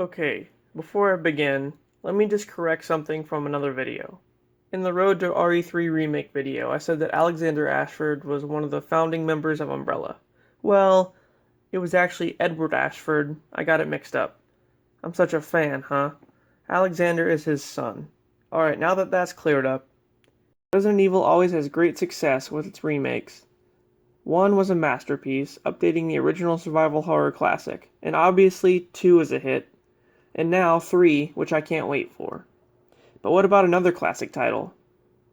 Okay, before I begin, let me just correct something from another video. In the Road to RE3 Remake video, I said that Alexander Ashford was one of the founding members of Umbrella. Well, it was actually Edward Ashford. I got it mixed up. I'm such a fan, huh? Alexander is his son. Alright, now that that's cleared up, Resident Evil always has great success with its remakes. 1 was a masterpiece, updating the original survival horror classic, and obviously 2 is a hit, and now 3, which I can't wait for. But what about another classic title?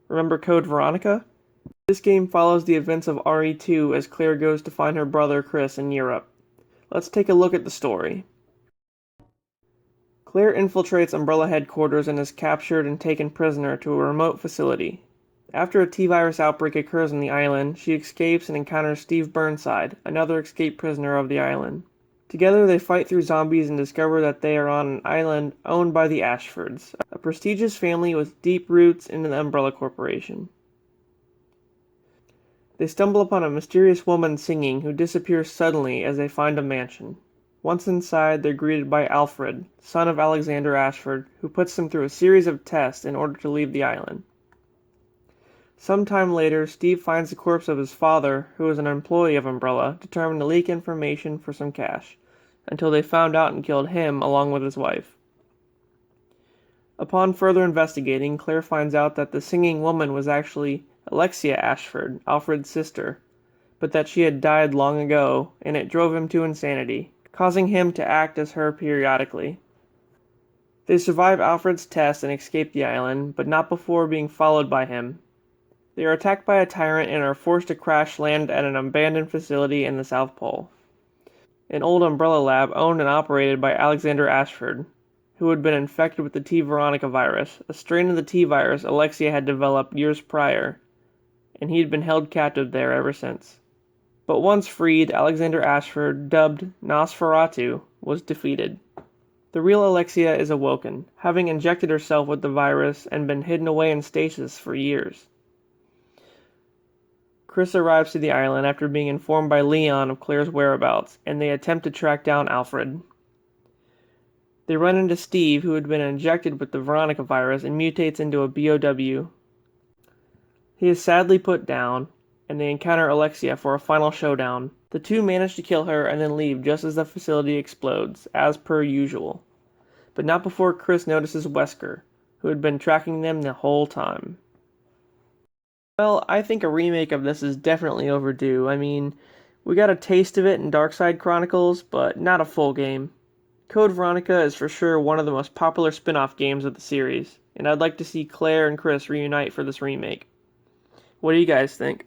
Remember Code Veronica? This game follows the events of RE2 as Claire goes to find her brother Chris in Europe. Let's take a look at the story. Claire infiltrates Umbrella headquarters and is captured and taken prisoner to a remote facility. After a T-virus outbreak occurs on the island, she escapes and encounters Steve Burnside, another escaped prisoner of the island. Together they fight through zombies and discover that they are on an island owned by the Ashfords, a prestigious family with deep roots in the Umbrella Corporation. They stumble upon a mysterious woman singing who disappears suddenly as they find a mansion. Once inside, they're greeted by Alfred, son of Alexander Ashford, who puts them through a series of tests in order to leave the island. Sometime later, Steve finds the corpse of his father, who was an employee of Umbrella, determined to leak information for some cash, until they found out and killed him along with his wife. Upon further investigating, Claire finds out that the singing woman was actually Alexia Ashford, Alfred's sister, but that she had died long ago, and it drove him to insanity, causing him to act as her periodically. They survive Alfred's test and escape the island, but not before being followed by him. They are attacked by a tyrant and are forced to crash land at an abandoned facility in the South Pole. An old Umbrella lab owned and operated by Alexander Ashford, who had been infected with the t-veronica virus, a strain of the T-virus Alexia had developed years prior, and he had been held captive there ever since. But once freed, Alexander Ashford, dubbed Nosferatu, was defeated. The real Alexia is awoken, having injected herself with the virus and been hidden away in stasis for years. Chris arrives to the island after being informed by Leon of Claire's whereabouts, and they attempt to track down Alfred. They run into Steve, who had been injected with the Veronica virus and mutates into a BOW. He is sadly put down, and they encounter Alexia for a final showdown. The two manage to kill her and then leave just as the facility explodes, as per usual. But not before Chris notices Wesker, who had been tracking them the whole time. Well, I think a remake of this is definitely overdue. I mean, we got a taste of it in Darkside Chronicles, but not a full game. Code Veronica is for sure one of the most popular spin-off games of the series, and I'd like to see Claire and Chris reunite for this remake. What do you guys think?